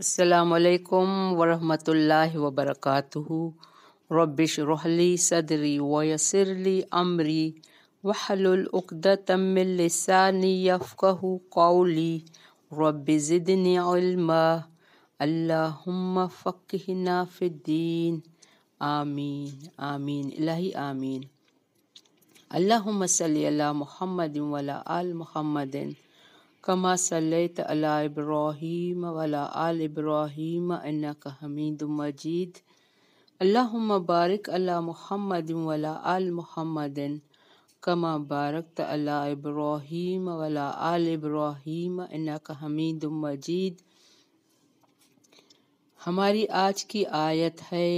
السلام علیکم ورحمۃ اللہ وبرکاتہ۔ رب اشرح لی صدری ویسر لی امری واحلل عقدۃ من لسانی یفقہوا قولی رب زدنی علما اللہم فقہنا فی الدین آمین آمین الہی آمین۔ اللہم صلی علی محمد وعلی آل محمد کما صلیت علی ابراہیم وعلی آل ابراہیم انک حمید مجید۔ اللہم بارک علی محمد وعلی آل محمد کما بارکت علی ابراہیم وعلی آل ابراہیم انک حمید مجید۔ ہماری آج کی آیت ہے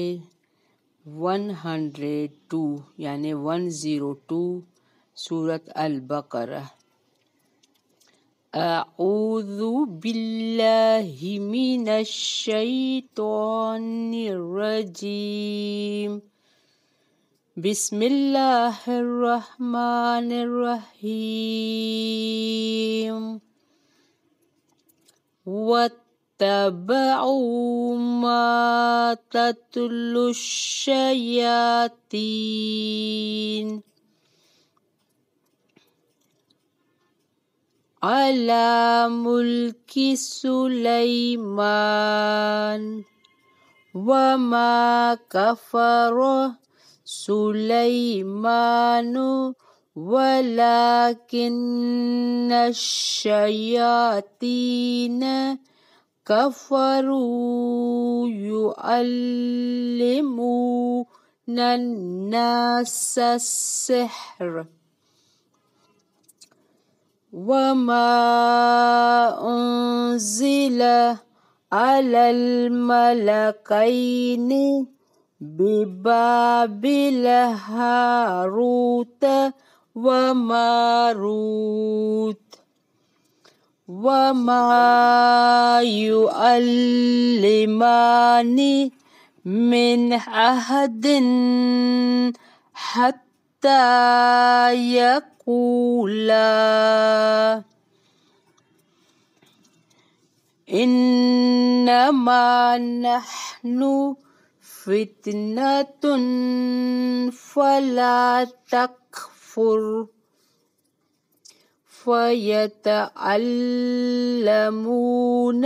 102 یعنی 102 سورۃ البقرہ۔ اعوذ باللہ من الشیطان الرجیم، بسم اللہ الرحمن الرحیم۔ واتبعوا ما تتلو الشیاطین علی ملک سلیمان وما کفر سلیمان ولکن الشیاطین کفروا یعلمون الناس السحر وما انزل على الملكين ببابل هاروت وماروت وما يعلمان من أحد حتى يقولا انما نحن فتنة فلا تکفر فیتعلمون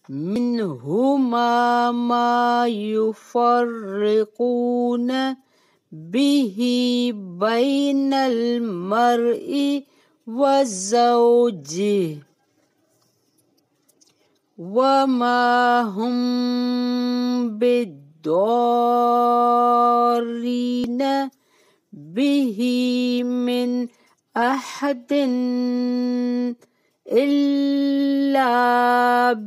منہما ما یفرقون به بین المرء وزوجه وما هم بالضارین به من احد الا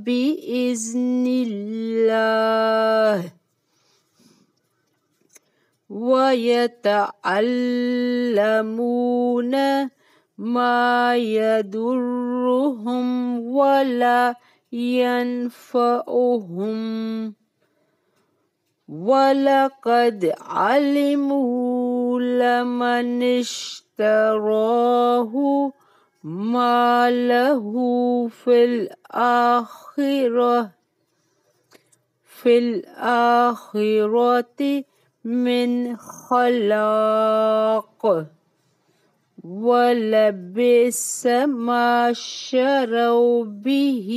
باذن اللہ ويتعلمون ما يضرهم ولا ينفعهم وَلَقَدْ عَلِمُوا لَمَنِ اشْتَرَاهُ مَا لَهُ فِي الْآخِرَةِ مِنْ خَلَاقٍ وَلَبِئْسَ مَا شَرَوْا بِهِ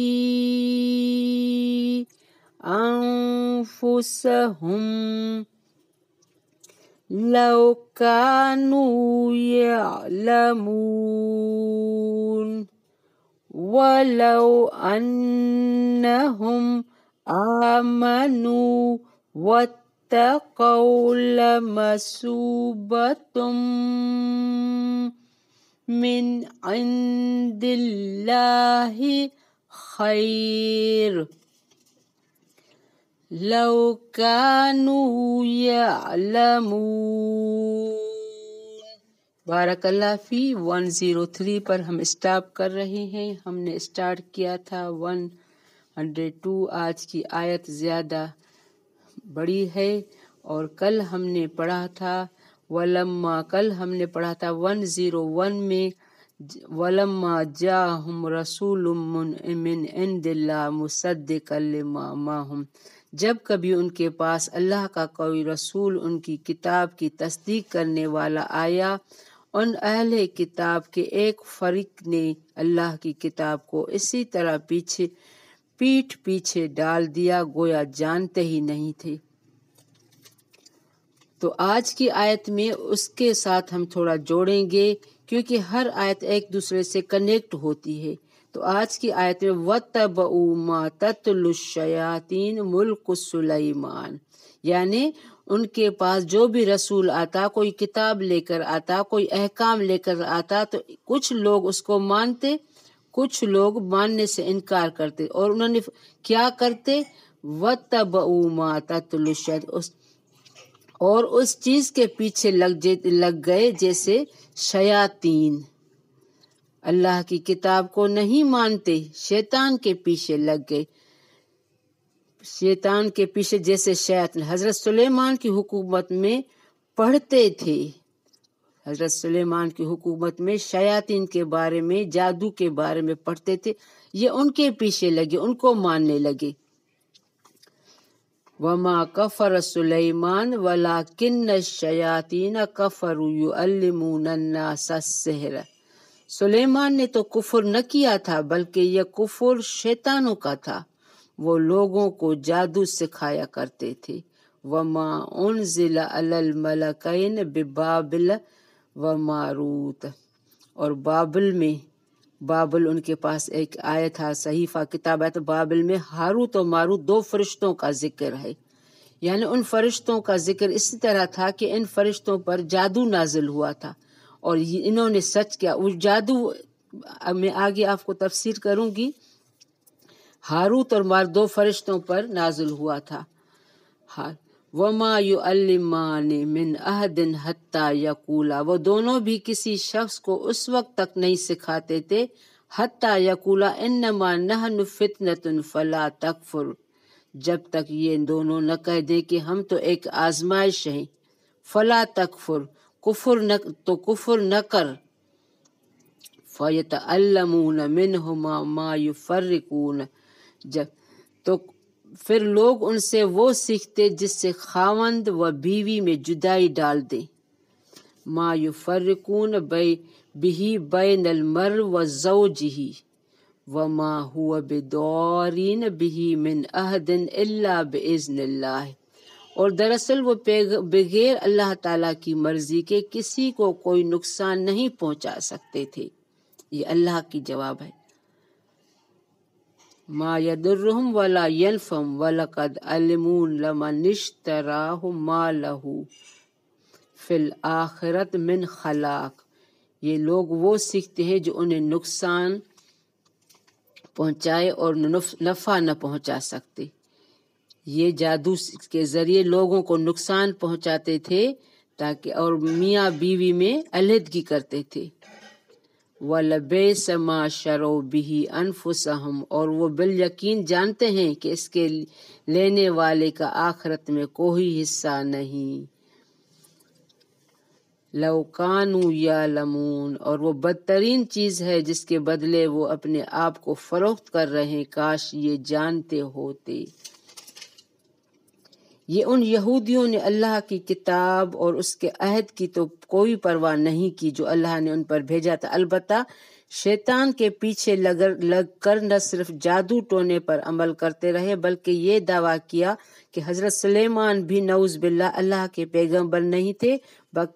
أنفسهم لو كانوا يعلمون ولو أنهم آمنوا واتقوا لمثوبة من عند الله خير لو كانوا يعلمون۔ بارک اللہ فی 103 پر ہم اسٹاپ کر رہے ہیں۔ ہم نے اسٹارٹ کیا تھا 102۔ آج کی آیت زیادہ بڑی ہے اور کل ہم نے پڑھا تھا ولما، کل ہم نے پڑھا تھا 101 میں وَلَمَّا جَاءَهُمْ رَسُولٌ مِّنْ عِندِ اللَّهِ مُصَدِّقًا لِمَا مَعَهُمْ، جب کبھی ان کے پاس اللہ کا کوئی رسول ان کی کتاب کی تصدیق کرنے والا آیا، ان اہل کتاب کے ایک فریق نے اللہ کی کتاب کو اسی طرح پیٹھ پیچھے ڈال دیا گویا جانتے ہی نہیں تھے۔ تو آج کی آیت میں اس کے ساتھ ہم تھوڑا جوڑیں گے کیونکہ ہر آیت ایک دوسرے سے کنیکٹ ہوتی ہے۔ تو آج کی آیت میں وَاتَّبَعُوا مَا تَتْلُو الشَّيَاطِينُ مُلْكُ سُلَيْمَانَ، یعنی ان کے پاس جو بھی رسول آتا، کوئی کتاب لے کر آتا، کوئی احکام لے کر آتا، تو کچھ لوگ اس کو مانتے، کچھ لوگ ماننے سے انکار کرتے، اور انہوں نے کیا کرتے؟ وَاتَّبَعُوا مَا تَتْلُو الشَّيَاطِينُ، اور اس چیز کے پیچھے لگ گئے جیسے شیاطین، اللہ کی کتاب کو نہیں مانتے، شیطان کے پیچھے لگ گئے، شیطان کے پیچھے جیسے شیاطین۔ حضرت سلیمان کی حکومت میں پڑھتے تھے، حضرت سلیمان کی حکومت میں شیاطین کے بارے میں، جادو کے بارے میں پڑھتے تھے، یہ ان کے پیچھے لگے، ان کو ماننے لگے۔ وَمَا كَفَرَ سُلَيْمَانُ وَلَكِنَّ الشَّيَاطِينَ كَفَرُوا يُعَلِّمُونَ النَّاسَ السِّحْرَ، سلیمان نے تو کفر نہ کیا تھا بلکہ یہ کفر شیطانوں کا تھا، وہ لوگوں کو جادو سکھایا کرتے تھے۔ وَمَا أُنزِلَ عَلَى الْمَلَكَيْنِ بِبَابِلَ وَمَاروت، اور بابل ان کے پاس ایک آیا تھا، صحیفہ کتاب ہے، تو بابل میں ہاروت و ماروت دو فرشتوں کا ذکر ہے، یعنی ان فرشتوں کا ذکر اسی طرح تھا کہ ان فرشتوں پر جادو نازل ہوا تھا، اور انہوں نے سچ کیا۔ وہ جادو میں آگے آپ کو تفسیر کروں گی۔ ہاروت اور ماروت دو فرشتوں پر نازل ہوا تھا۔ وَمَا يُعَلِّمَانِ مِنْ أَحَدٍ حَتَّى يَقُولَا، وہ دونوں بھی کسی شخص کو اس وقت تک نہیں سکھاتے تھے، حَتَّى يَقُولَا إِنَّمَا نَحْنُ فِتْنَةٌ فَلَا تَكْفُرْ، جب تک یہ دونوں نہ کہہ دیں کہ ہم تو ایک آزمائش ہیں، فَلَا تَكْفُرْ، کفر نہ کر۔ فَيَتَعَلَّمُونَ مِنْهُمَا مَا يُفَرِّقُونَ، تو پھر لوگ ان سے وہ سیکھتے جس سے خاوند و بیوی میں جدائی ڈال دیں، ما یفرقون بہ بین المرء و زوجہ وما ہوا بضارین بہ من احد الا باذن اللہ، اور دراصل وہ بغیر اللہ تعالیٰ کی مرضی کے کسی کو کوئی نقصان نہیں پہنچا سکتے تھے۔ یہ اللہ کی جواب ہے۔ ما یضرہم ولا ینفعہم وَلَقَدْ عَلِمُوا لَمَنِ اشْتَرَاهُ مَا لَهُ فِی الْآخِرَةِ مِنْ خَلَاقٍ، یہ لوگ وہ سیکھتے ہیں جو انہیں نقصان پہنچائے اور نفع نہ پہنچا سکتے۔ یہ جادو کے ذریعے لوگوں کو نقصان پہنچاتے تھے تاکہ، اور میاں بیوی میں علیحدگی کرتے تھے۔ وَلَبِئْسَ مَا شَرَوْا بِهِ أَنفُسَهُمْ، اور وہ بالیقین جانتے ہیں کہ اس کے لینے والے کا آخرت میں کوئی حصہ نہیں۔ لَوْ كَانُوا يَعْلَمُونَ، اور وہ بدترین چیز ہے جس کے بدلے وہ اپنے آپ کو فروخت کر رہے ہیں، کاش یہ جانتے ہوتے۔ یہ ان یہودیوں نے اللہ کی کتاب اور اس کے عہد کی تو کوئی پرواہ نہیں کی جو اللہ نے ان پر بھیجا تھا، البتہ شیطان کے پیچھے لگ کر نہ صرف جادو ٹونے پر عمل کرتے رہے بلکہ یہ دعویٰ کیا کہ حضرت سلیمان بھی نعوذ باللہ اللہ کے پیغمبر نہیں تھے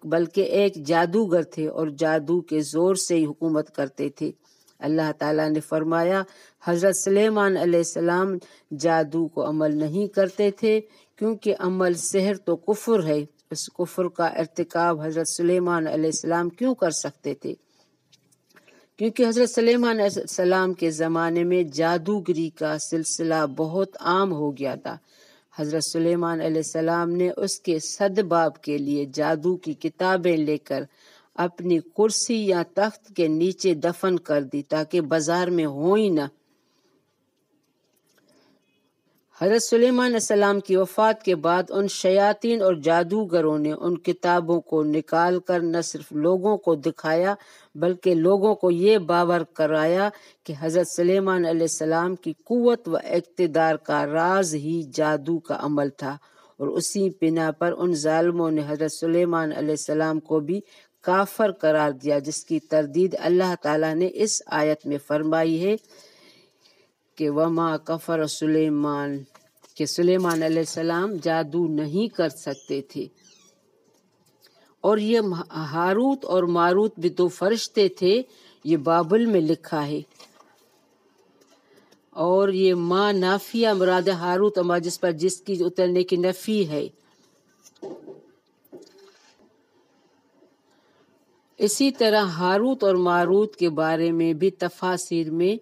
بلکہ ایک جادوگر تھے اور جادو کے زور سے ہی حکومت کرتے تھے۔ اللہ تعالیٰ نے فرمایا حضرت سلیمان علیہ السلام جادو کو عمل نہیں کرتے تھے کیونکہ عمل سحر تو کفر ہے، اس کفر کا ارتکاب حضرت سلیمان علیہ السلام کیوں کر سکتے تھے؟ کیونکہ حضرت سلیمان علیہ السلام کے زمانے میں جادوگری کا سلسلہ بہت عام ہو گیا تھا۔ حضرت سلیمان علیہ السلام نے اس کے سدباب کے لیے جادو کی کتابیں لے کر اپنی کرسی یا تخت کے نیچے دفن کر دی تاکہ بازار میں ہوں ہی نہ۔ حضرت سلیمان علیہ السلام کی وفات کے بعد ان شیاطین اور جادوگروں نے ان کتابوں کو نکال کر نہ صرف لوگوں کو دکھایا بلکہ لوگوں کو یہ باور کرایا کہ حضرت سلیمان علیہ السلام کی قوت و اقتدار کا راز ہی جادو کا عمل تھا، اور اسی بنا پر ان ظالموں نے حضرت سلیمان علیہ السلام کو بھی کافر قرار دیا، جس کی تردید اللہ تعالیٰ نے اس آیت میں فرمائی ہے کہ وما کفر سلیمان، کہ سلیمان علیہ السلام جادو نہیں کر سکتے تھے۔ اور یہ ہاروت اور ماروت بھی دو فرشتے تھے، یہ بابل میں لکھا ہے، اور یہ ما نافیہ مراد ہاروت اور جس پر جس کی اترنے کی نفی ہے۔ اسی طرح ہاروت اور ماروت کے بارے میں بھی تفاسیر میں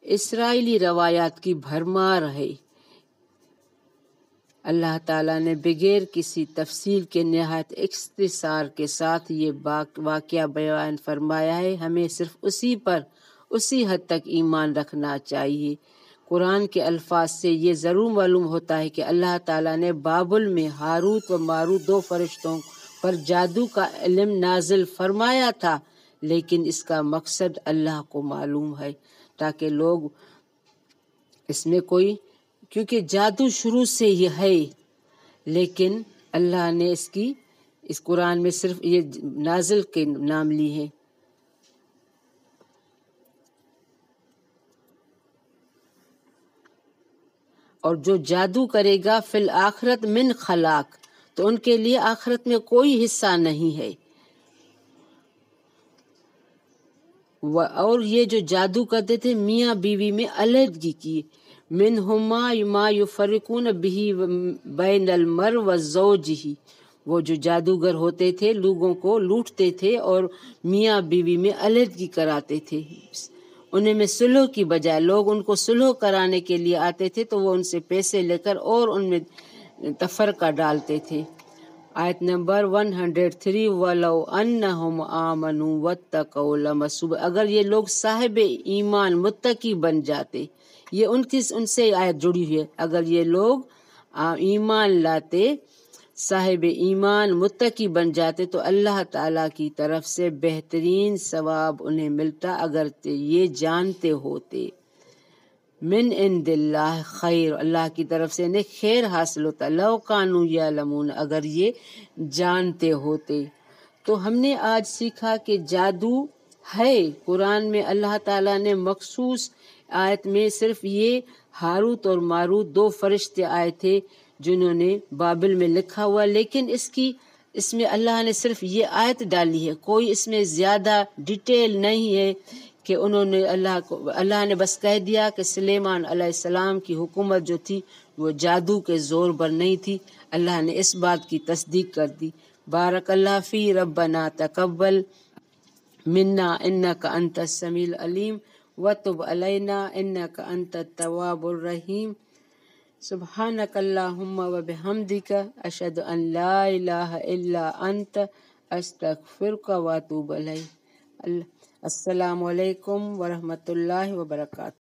اسرائیلی روایات کی بھرمار ہے۔ اللہ تعالیٰ نے بغیر کسی تفصیل کے نہایت اختصار کے ساتھ یہ واقعہ بیان فرمایا ہے، ہمیں صرف اسی پر اسی حد تک ایمان رکھنا چاہیے۔ قرآن کے الفاظ سے یہ ضرور معلوم ہوتا ہے کہ اللہ تعالیٰ نے بابل میں ہاروت و ماروت دو فرشتوں پر جادو کا علم نازل فرمایا تھا، لیکن اس کا مقصد اللہ کو معلوم ہے، تاکہ لوگ اس میں کوئی، کیونکہ جادو شروع سے ہی ہے، لیکن اللہ نے اس قرآن میں صرف یہ نازل کے نام لی ہے۔ اور جو جادو کرے گا فی الآخرت من خلاق، تو ان کے لیے آخرت میں کوئی حصہ نہیں ہے۔ اور یہ جو جادو کرتے تھے میاں بیوی میں علیحدگی کی، منہما ما یفرقون بہ بین المرء وزوجہ، وہ جو جادوگر ہوتے تھے لوگوں کو لوٹتے تھے اور میاں بیوی میں علیحدگی کراتے تھے، انہیں میں صلح کی بجائے لوگ ان کو صلح کرانے کے لیے آتے تھے تو وہ ان سے پیسے لے کر اور ان میں تفرقہ ڈالتے تھے۔ آیت نمبر 103 وَلَوْ أَنَّهُمْ آمَنُوا وَاتَّقَوْا لَمَثُوبَةٌ، اگر یہ لوگ صاحب ایمان متقی بن جاتے، یہ ان سے آیت جڑی ہوئی ہے، اگر یہ لوگ ایمان لاتے، صاحب ایمان متقی بن جاتے تو اللہ تعالیٰ کی طرف سے بہترین ثواب انہیں ملتا، اگر یہ جانتے ہوتے۔ من عند اللہ خیر، اللہ کی طرف سے انہیں خیر حاصل ہوتا، لو کانوا یعلمون، اگر یہ جانتے ہوتے۔ تو ہم نے آج سیکھا کہ جادو ہے، قرآن میں اللہ تعالیٰ نے مخصوص آیت میں صرف یہ ہاروت اور ماروت دو فرشتے آئے تھے جنہوں نے بابل میں لکھا ہوا، لیکن اس میں اللہ نے صرف یہ آیت ڈالی ہے، کوئی اس میں زیادہ ڈیٹیل نہیں ہے کہ انہوں نے اللہ نے بس کہہ دیا کہ سلیمان علیہ السلام کی حکومت جو تھی وہ جادو کے زور پر نہیں تھی، اللہ نے اس بات کی تصدیق کر دی۔ بارک اللہ فی ربنا تقبل منا انک انت السمیع العلیم وتب علینا انک انت التواب الرحیم۔ سبحانک اللہم وبحمدک اشہد ان لا الہ الا انت استغفرک واتوب الیک۔ السلام علیکم ورحمۃ اللہ وبرکاتہ۔